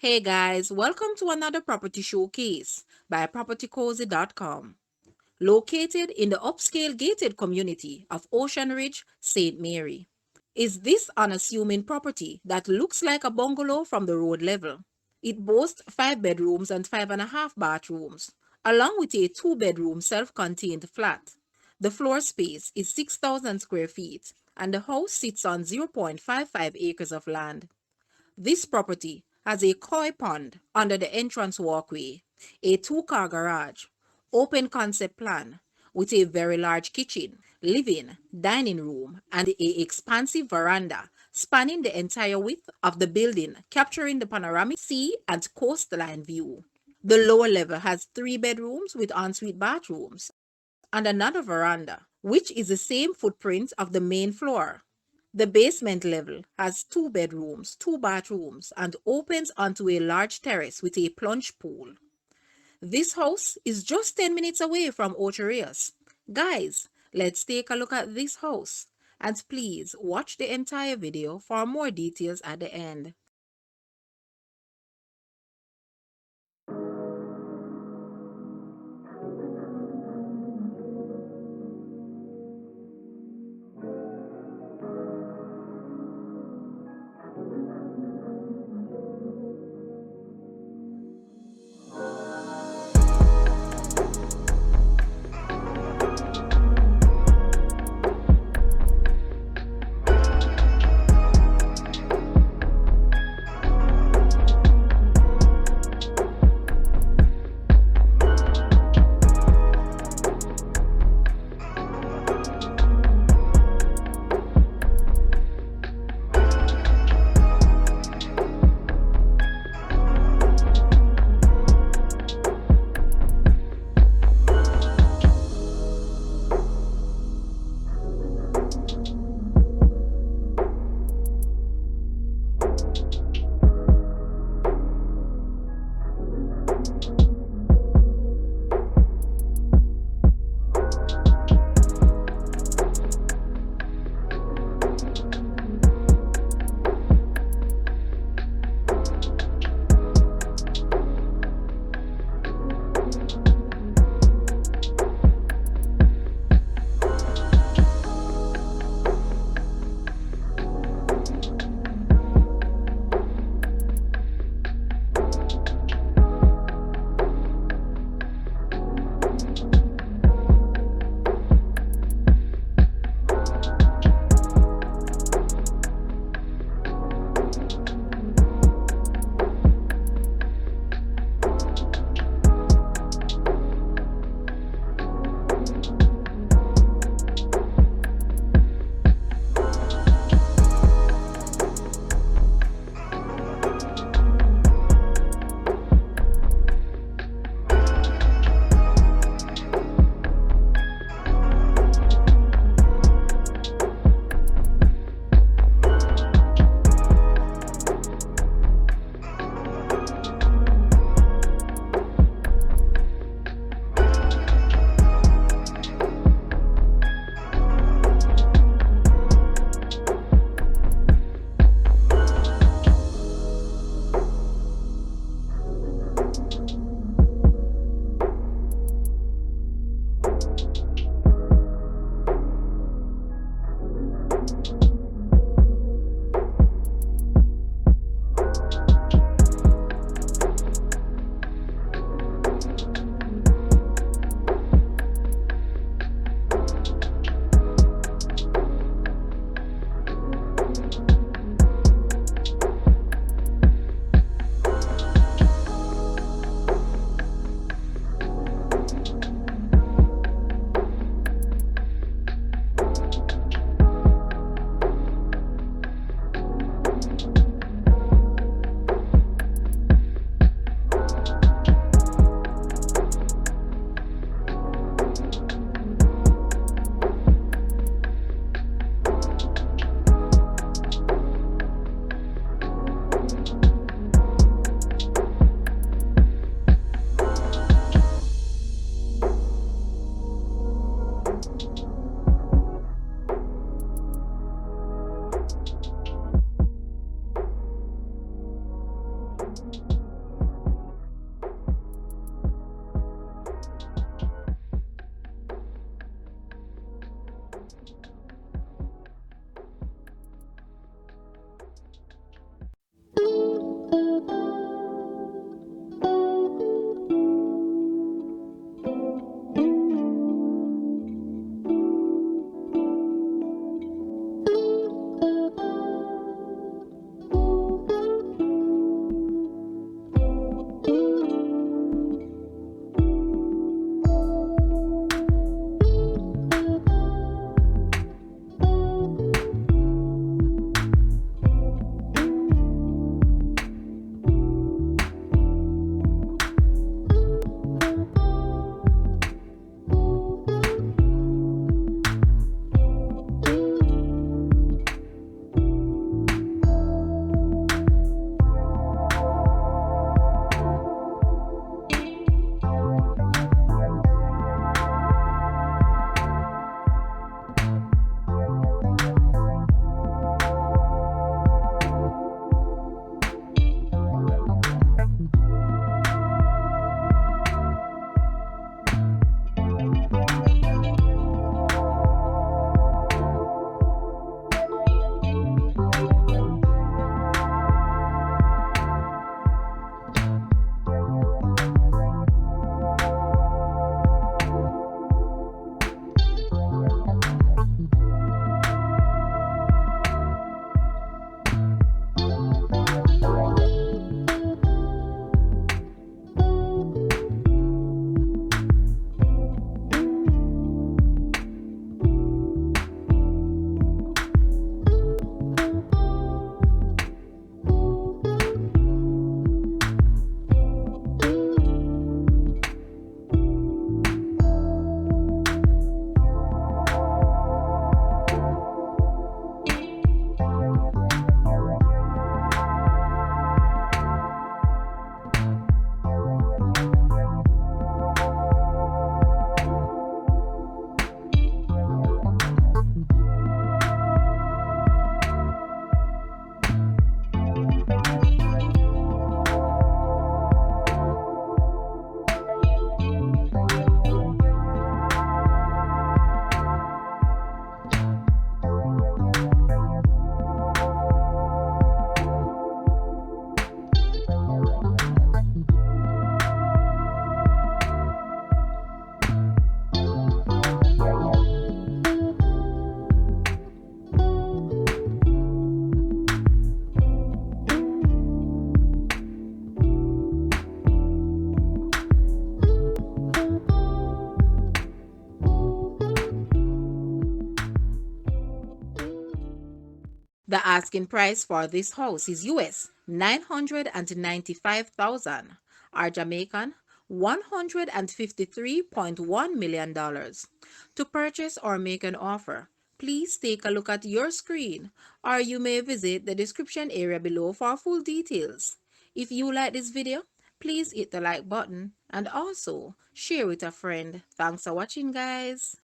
Hey guys, welcome to another property showcase by propertycozy.com. Located in the upscale gated community of Ocean Ridge, St. Mary. Is this unassuming property that looks like a bungalow from the road level? It boasts 5 bedrooms and 5.5 bathrooms, along with a 2-bedroom self-contained flat. The floor space is 6,000 square feet and the house sits on 0.55 acres of land. This property has a koi pond under the entrance walkway, a 2-car garage, open concept plan with a very large kitchen, living, dining room, and a expansive veranda spanning the entire width of the building, capturing the panoramic sea and coastline view. The lower level has 3 bedrooms with ensuite bathrooms and another veranda, which is the same footprint of the main floor. The basement level has 2 bedrooms, 2 bathrooms, and opens onto a large terrace with a plunge pool. This house is just 10 minutes away from Ocho Rios. Guys, let's take a look at this house. And please watch the entire video for more details at the end. The asking price for this house is US 995,000 or Jamaican $153.1 million. To purchase or make an offer, please take a look at your screen or you may visit the description area below for full details. If you like this video, please hit the like button and also share with a friend. Thanks for watching, guys.